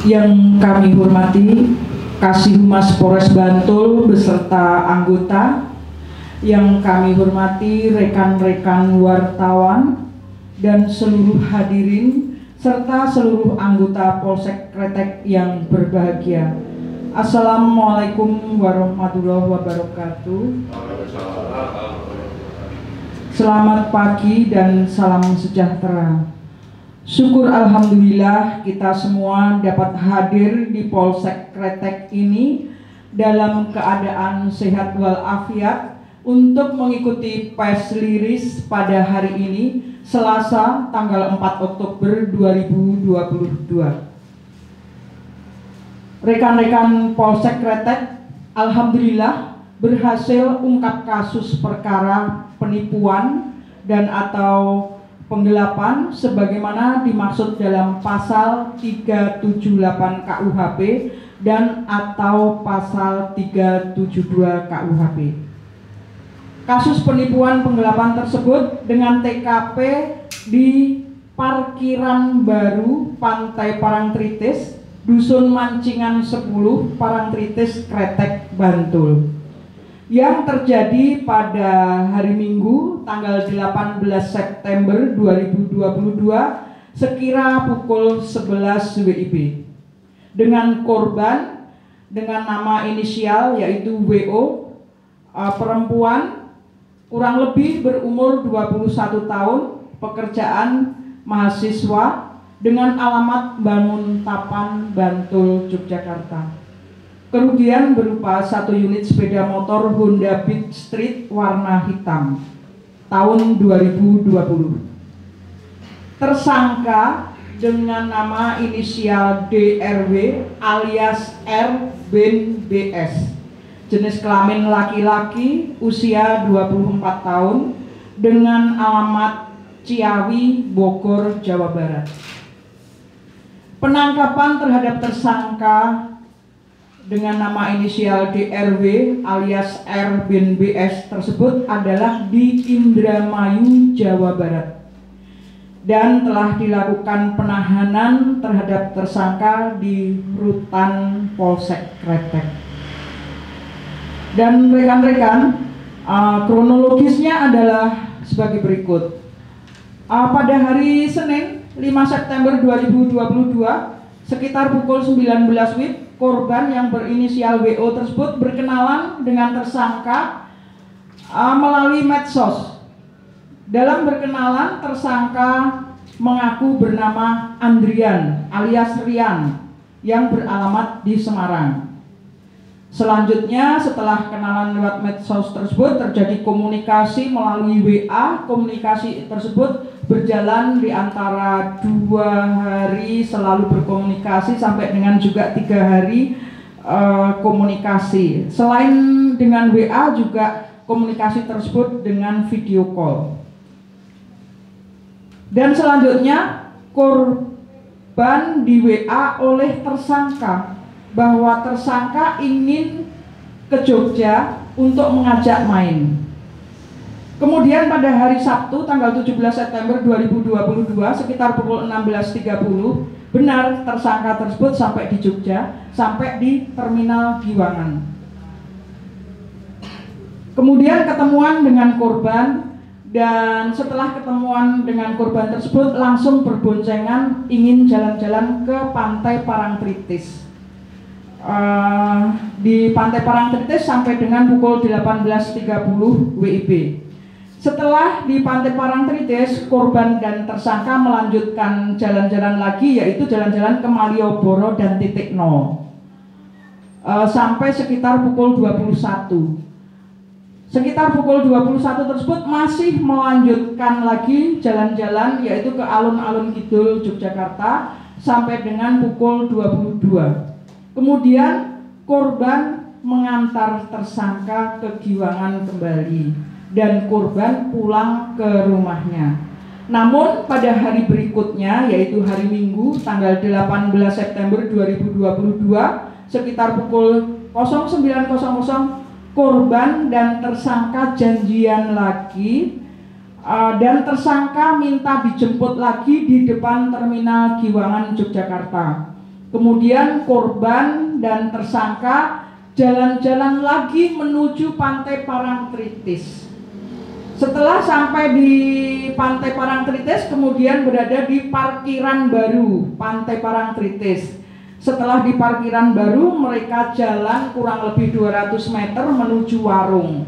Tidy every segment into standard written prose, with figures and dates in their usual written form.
Yang kami hormati Kasih Humas Polres Bantul beserta anggota, yang kami hormati rekan-rekan wartawan dan seluruh hadirin serta seluruh anggota Polsek Kretek yang berbahagia. Assalamualaikum warahmatullahi wabarakatuh. Selamat pagi dan salam sejahtera. Syukur alhamdulillah kita semua dapat hadir di Polsek Kretek ini dalam keadaan sehat walafiat untuk mengikuti press release pada hari ini, Selasa tanggal 4 Oktober 2022. Rekan-rekan Polsek Kretek alhamdulillah berhasil ungkap kasus perkara penipuan dan atau penggelapan sebagaimana dimaksud dalam pasal 378 KUHP dan atau pasal 372 KUHP. Kasus penipuan penggelapan tersebut dengan TKP di Parkiran Baru Pantai Parangtritis, Dusun Mancingan 10, Parangtritis, Kretek, Bantul, yang terjadi pada hari Minggu tanggal 18 September 2022 sekira pukul 11 WIB dengan korban dengan nama inisial yaitu WO, perempuan kurang lebih berumur 21 tahun, pekerjaan mahasiswa dengan alamat Banguntapan, Bantul, Yogyakarta. Kerugian berupa 1 unit sepeda motor Honda Beat Street warna hitam tahun 2020. Tersangka dengan nama inisial DRW alias R bin BS, jenis kelamin laki-laki, usia 24 tahun, dengan alamat Ciawi, Bogor, Jawa Barat. Penangkapan terhadap tersangka dengan nama inisial DRW alias R bin BS tersebut adalah di Indramayu, Jawa Barat, dan telah dilakukan penahanan terhadap tersangka di Rutan Polsek Kretek. Dan rekan-rekan, kronologisnya adalah sebagai berikut. Pada hari Senin 5 September 2022 sekitar pukul 19 WIB, korban yang berinisial WO tersebut berkenalan dengan tersangka melalui medsos. Dalam berkenalan, tersangka mengaku bernama Andrian alias Rian yang beralamat di Semarang. Selanjutnya, setelah kenalan lewat medsos tersebut, terjadi komunikasi melalui WA. Komunikasi tersebut berjalan di antara 2 hari selalu berkomunikasi sampai dengan juga 3 hari komunikasi. Selain dengan WA juga komunikasi tersebut dengan video call. Dan selanjutnya korban di WA oleh tersangka bahwa tersangka ingin ke Jogja untuk mengajak main. Kemudian pada hari Sabtu tanggal 17 September 2022 sekitar pukul 16.30 benar tersangka tersebut sampai di Jogja, sampai di Terminal Giwangan. Kemudian ketemuan dengan korban, dan setelah ketemuan dengan korban tersebut langsung berboncengan ingin jalan-jalan ke Pantai Parangtritis. Di Pantai Parangtritis sampai dengan pukul 18.30 WIB. Setelah di Pantai Parangtritis, korban dan tersangka melanjutkan jalan-jalan lagi, yaitu jalan-jalan ke Malioboro dan titik nol sampai sekitar pukul 21. Sekitar pukul 21 tersebut masih melanjutkan lagi jalan-jalan, yaitu ke alun-alun Kidul, Yogyakarta sampai dengan pukul 22. Kemudian korban mengantar tersangka ke Giwangan kembali dan korban pulang ke rumahnya. Namun pada hari berikutnya, yaitu hari Minggu tanggal 18 September 2022 sekitar pukul 09.00 korban dan tersangka janjian lagi dan tersangka minta dijemput lagi di depan Terminal Giwangan, Yogyakarta. Kemudian korban dan tersangka jalan-jalan lagi menuju Pantai Parangtritis. Setelah sampai di Pantai Parangtritis, kemudian berada di parkiran baru Pantai Parangtritis. Setelah di parkiran baru, mereka jalan kurang lebih 200 meter menuju warung.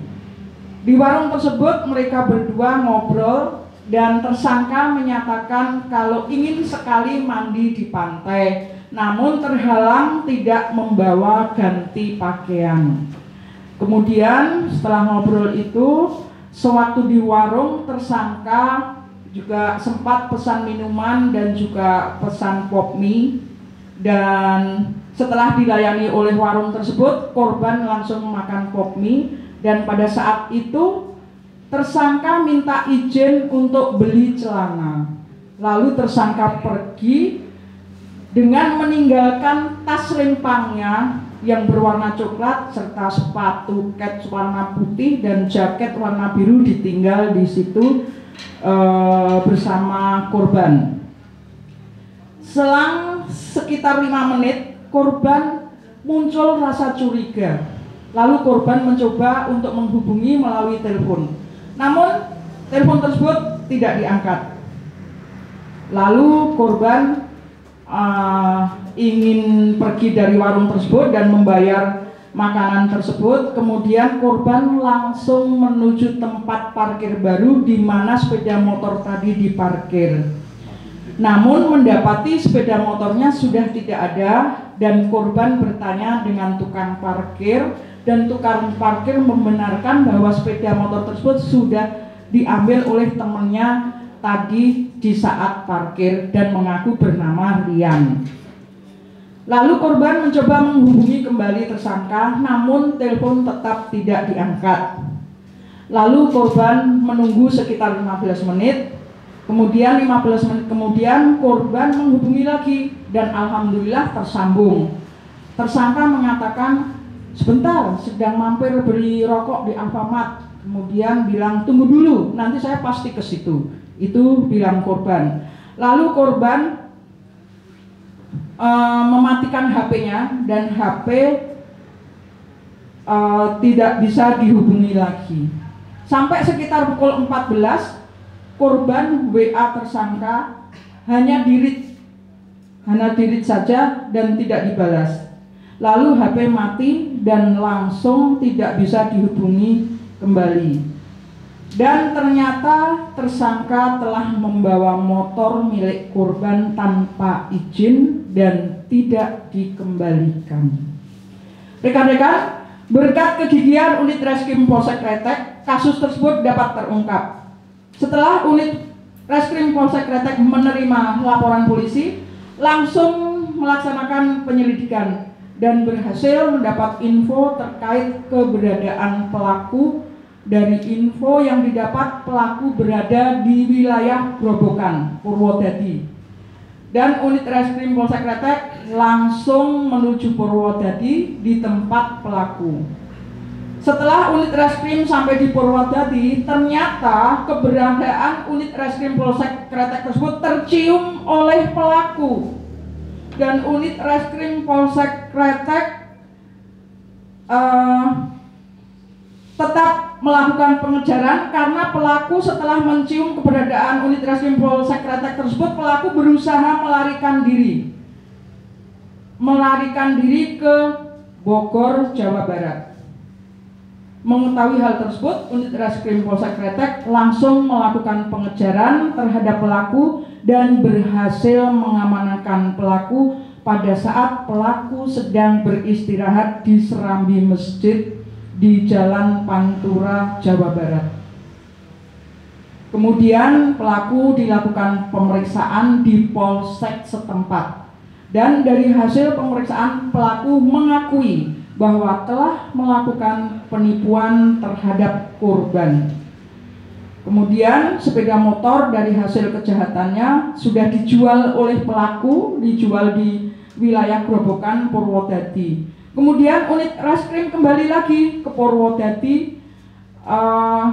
Di warung tersebut mereka berdua ngobrol dan tersangka menyatakan kalau ingin sekali mandi di pantai, namun terhalang tidak membawa ganti pakaian. Kemudian setelah ngobrol itu, sewaktu di warung, tersangka juga sempat pesan minuman dan juga pesan pop mie. Dan setelah dilayani oleh warung tersebut, korban langsung makan pop mie. Dan pada saat itu tersangka minta izin untuk beli celana. Lalu tersangka pergi dengan meninggalkan tas rimpangnya yang berwarna coklat serta sepatu kets warna putih dan jaket warna biru ditinggal di situ bersama korban. Selang sekitar 5 menit, korban muncul rasa curiga. Lalu korban mencoba untuk menghubungi melalui telepon. Namun telepon tersebut tidak diangkat. Lalu korban ingin pergi dari warung tersebut dan membayar makanan tersebut. Kemudian korban langsung menuju tempat parkir baru di mana sepeda motor tadi diparkir. Namun mendapati sepeda motornya sudah tidak ada dan korban bertanya dengan tukang parkir, dan tukang parkir membenarkan bahwa sepeda motor tersebut sudah diambil oleh temannya tadi di saat parkir dan mengaku bernama Rian. Lalu korban mencoba menghubungi kembali tersangka, namun telepon tetap tidak diangkat. Lalu korban menunggu sekitar 15 menit. Kemudian 15 menit kemudian korban menghubungi lagi dan alhamdulillah tersambung. Tersangka mengatakan, sebentar, sedang mampir beli rokok di Alfamart. Kemudian bilang, tunggu dulu, nanti saya pasti ke situ. Itu bilang korban. Lalu korban mematikan HP-nya dan HP tidak bisa dihubungi lagi. Sampai sekitar pukul 14, korban WA tersangka hanya dirit saja dan tidak dibalas. Lalu HP mati dan langsung tidak bisa dihubungi kembali. Dan ternyata tersangka telah membawa motor milik korban tanpa izin dan tidak dikembalikan. Rekan-rekan, berkat kegigihan unit Reskrim Polsek Kretek, kasus tersebut dapat terungkap. Setelah unit Reskrim Polsek Kretek menerima laporan polisi, langsung melaksanakan penyelidikan dan berhasil mendapat info terkait keberadaan pelaku. Dari info yang didapat, pelaku berada di wilayah Grobogan, Purwodadi. Dan unit Reskrim Polsek Kretek langsung menuju Purwodadi di tempat pelaku. Setelah unit Reskrim sampai di Purwodadi, ternyata keberadaan unit Reskrim Polsek Kretek tersebut tercium oleh pelaku. Dan unit Reskrim Polsek Kretek tetap melakukan pengejaran karena pelaku setelah mencium keberadaan unit Reskrim Polsek Kretek tersebut, pelaku berusaha melarikan diri ke Bogor, Jawa Barat. Mengetahui hal tersebut, unit Reskrim Polsek Kretek langsung melakukan pengejaran terhadap pelaku dan berhasil mengamankan pelaku pada saat pelaku sedang beristirahat di serambi masjid di Jalan Pantura, Jawa Barat. Kemudian pelaku dilakukan pemeriksaan di polsek setempat. Dan dari hasil pemeriksaan, pelaku mengakui bahwa telah melakukan penipuan terhadap korban. Kemudian sepeda motor dari hasil kejahatannya sudah dijual oleh pelaku, dijual di wilayah Grobogan, Purwodadi. Kemudian unit Reskrim kembali lagi ke Purwodadi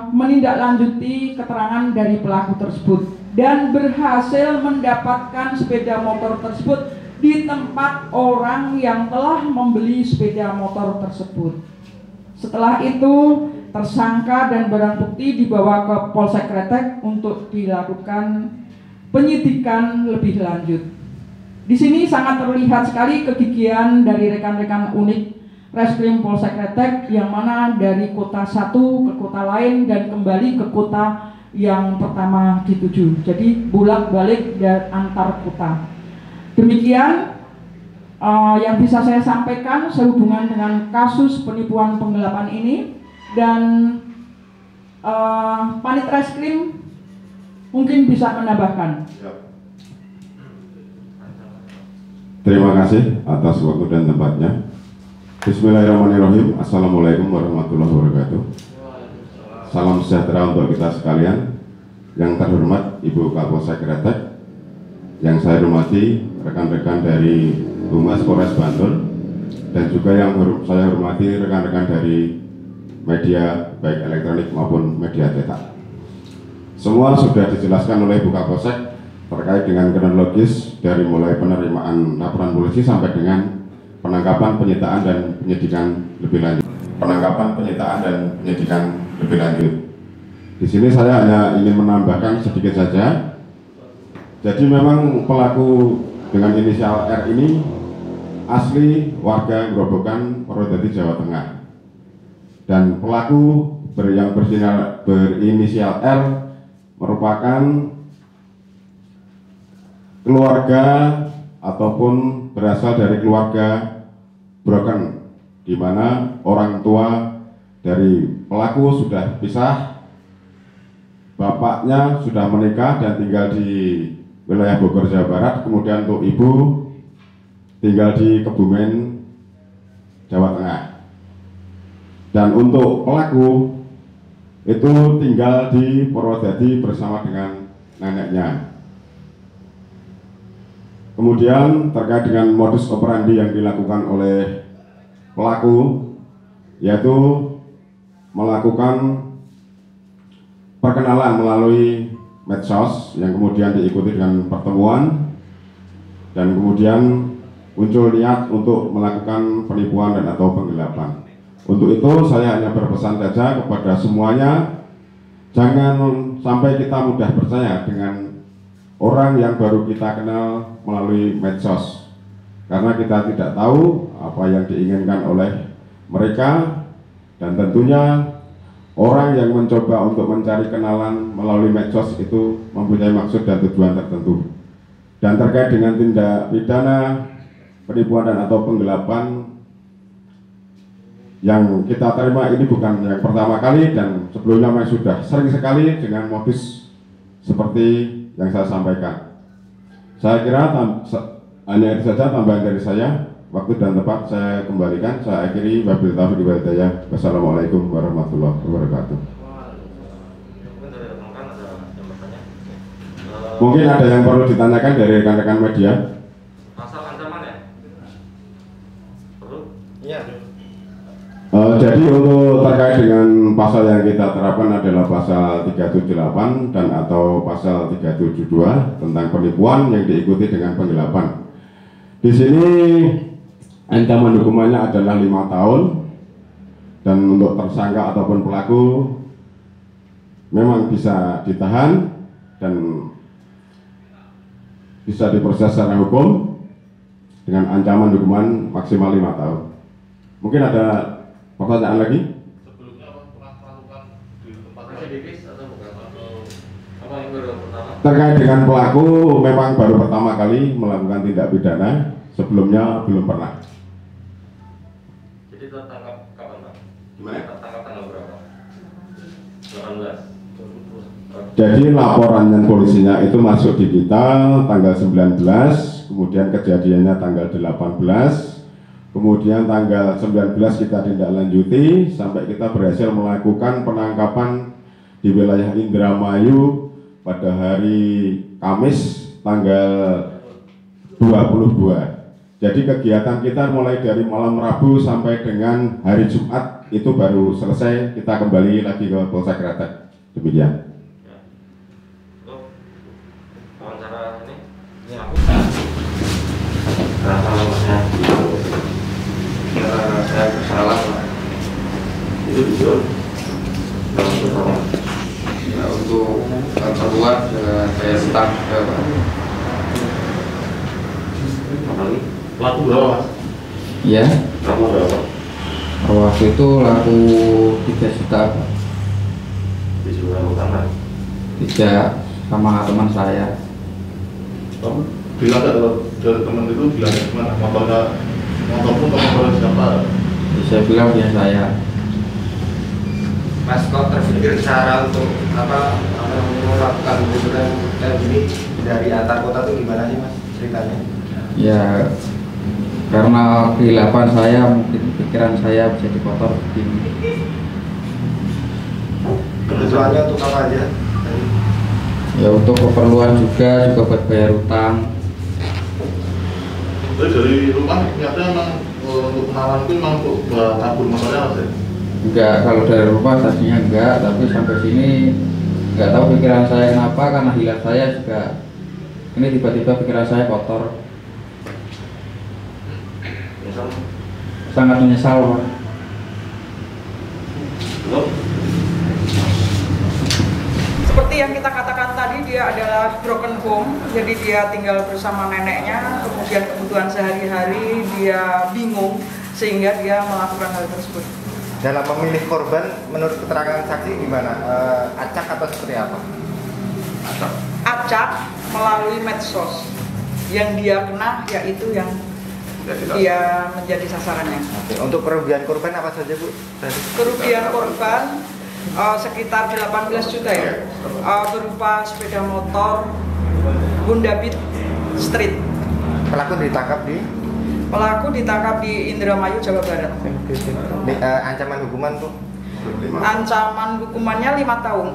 menindaklanjuti keterangan dari pelaku tersebut dan berhasil mendapatkan sepeda motor tersebut di tempat orang yang telah membeli sepeda motor tersebut. Setelah itu tersangka dan barang bukti dibawa ke Polsek Kretek untuk dilakukan penyidikan lebih lanjut. Di sini sangat terlihat sekali kegigihan dari rekan-rekan unit Reskrim Polsek Kretek yang mana dari kota satu ke kota lain dan kembali ke kota yang pertama dituju. Jadi bolak-balik dan antar kota. Demikian yang bisa saya sampaikan sehubungan dengan kasus penipuan penggelapan ini, dan Panit Reskrim mungkin bisa menambahkan. Terima kasih atas waktu dan tempatnya. Bismillahirrahmanirrahim. Assalamualaikum warahmatullahi wabarakatuh. Salam sejahtera untuk kita sekalian. Yang terhormat Ibu Kapolsek Kretek, yang saya hormati rekan-rekan dari Humas Polres Bantul, dan juga yang saya hormati rekan-rekan dari media baik elektronik maupun media cetak. Semua sudah dijelaskan oleh Ibu Kapolsek terkait dengan kronologis dari mulai penerimaan laporan polisi sampai dengan penangkapan, penyitaan dan penyidikan lebih lanjut. Di sini saya hanya ingin menambahkan sedikit saja. Jadi memang pelaku dengan inisial R ini asli warga Grobogan, Purwodadi, Jawa Tengah. Dan pelaku yang berinisial R merupakan keluarga ataupun berasal dari keluarga broken, di mana orang tua dari pelaku sudah pisah, bapaknya sudah menikah dan tinggal di wilayah Bogor, Jawa Barat, kemudian untuk ibu tinggal di Kebumen, Jawa Tengah. Dan untuk pelaku itu tinggal di Purwodadi bersama dengan neneknya. Kemudian terkait dengan modus operandi yang dilakukan oleh pelaku, yaitu melakukan perkenalan melalui medsos yang kemudian diikuti dengan pertemuan, dan kemudian muncul niat untuk melakukan penipuan dan atau penggelapan. Untuk itu saya hanya berpesan saja kepada semuanya, jangan sampai kita mudah percaya dengan orang yang baru kita kenal melalui medsos, karena kita tidak tahu apa yang diinginkan oleh mereka, dan tentunya orang yang mencoba untuk mencari kenalan melalui medsos itu mempunyai maksud dan tujuan tertentu. Dan terkait dengan tindak pidana penipuan dan atau penggelapan yang kita terima ini bukan yang pertama kali, dan sebelumnya memang sudah sering sekali dengan modus seperti yang saya sampaikan. Saya kira hanya itu saja tambahan dari saya. Waktu dan tempat saya kembalikan. Saya akhiri, wabillahi taufiq wal hidayah. Wassalamualaikum warahmatullahi wabarakatuh. Mungkin ada yang perlu ditanyakan dari rekan-rekan media. Pasal ancaman ya? Perlu? Iya. Jadi untuk terkait dengan pasal yang kita terapkan adalah pasal 378 dan atau pasal 372 tentang penipuan yang diikuti dengan penggelapan. Di sini ancaman hukumannya adalah 5 tahun, dan untuk tersangka ataupun pelaku memang bisa ditahan dan bisa diproses secara hukum dengan ancaman hukuman maksimal 5 tahun. Mungkin ada pertanyaan lagi? Sebelumnya pernah melakukan di tempat residivis atau bukan? Atau apa yang baru pertama? Terkait dengan pelaku memang baru pertama kali melakukan tindak pidana, sebelumnya belum pernah. Jadi tertangkap kapan, Pak? Gimana? Tertangkap tanggal berapa? 18. Jadi laporan yang polisinya itu masuk di kita tanggal 19, kemudian kejadiannya tanggal 18, kemudian tanggal 19 kita tindak lanjuti sampai kita berhasil melakukan penangkapan di wilayah Indramayu pada hari Kamis tanggal 22. Jadi kegiatan kita mulai dari malam Rabu sampai dengan hari Jumat itu baru selesai, kita kembali lagi ke Polsek Kretek. Demikian. Ya. Untuk wawancara ini, ya. Itu jujur. Ya, untuk keperluan saya start ke Laku berapa mas? ya Laku berapa? waktu itu laku 3 juta Dijual utama. tidak sama teman saya. Kamu bilang nggak kalau dari teman itu bilang gimana? Motor pun motor siapa? Saya bilang dia saya. Mas, kok terpikir cara untuk melakukan liburan kayak gini dari antar kota tuh gimana sih mas ceritanya? Ya karena kehilapan saya, mungkin pikiran saya bisa dikotor begini. Tujuannya untuk apa aja? Ya untuk keperluan juga buat bayar utang. Jadi dari rumah nyatanya memang untuk kenalan itu memang untuk kabur motornya mas ya? Enggak, kalau dari rumah tadinya enggak, tapi sampai sini enggak tahu pikiran saya kenapa, karena hilang saya juga ini tiba-tiba pikiran saya kotor. Sangat menyesal, Pak. Seperti yang kita katakan tadi, dia adalah broken home, jadi dia tinggal bersama neneknya, kemudian kebutuhan sehari-hari dia bingung, sehingga dia melakukan hal tersebut. Dalam memilih korban, menurut keterangan saksi gimana? Acak atau seperti apa? Acak melalui medsos, yang dia kena yaitu yang dia menjadi sasarannya. Oke. Untuk kerugian korban apa saja Bu? Kerugian korban sekitar 18 juta ya, berupa sepeda motor Honda Beat Street. Pelaku ditangkap di Indramayu, Jawa Barat. Ancaman hukuman tuh? Ancaman hukumannya 5 tahun.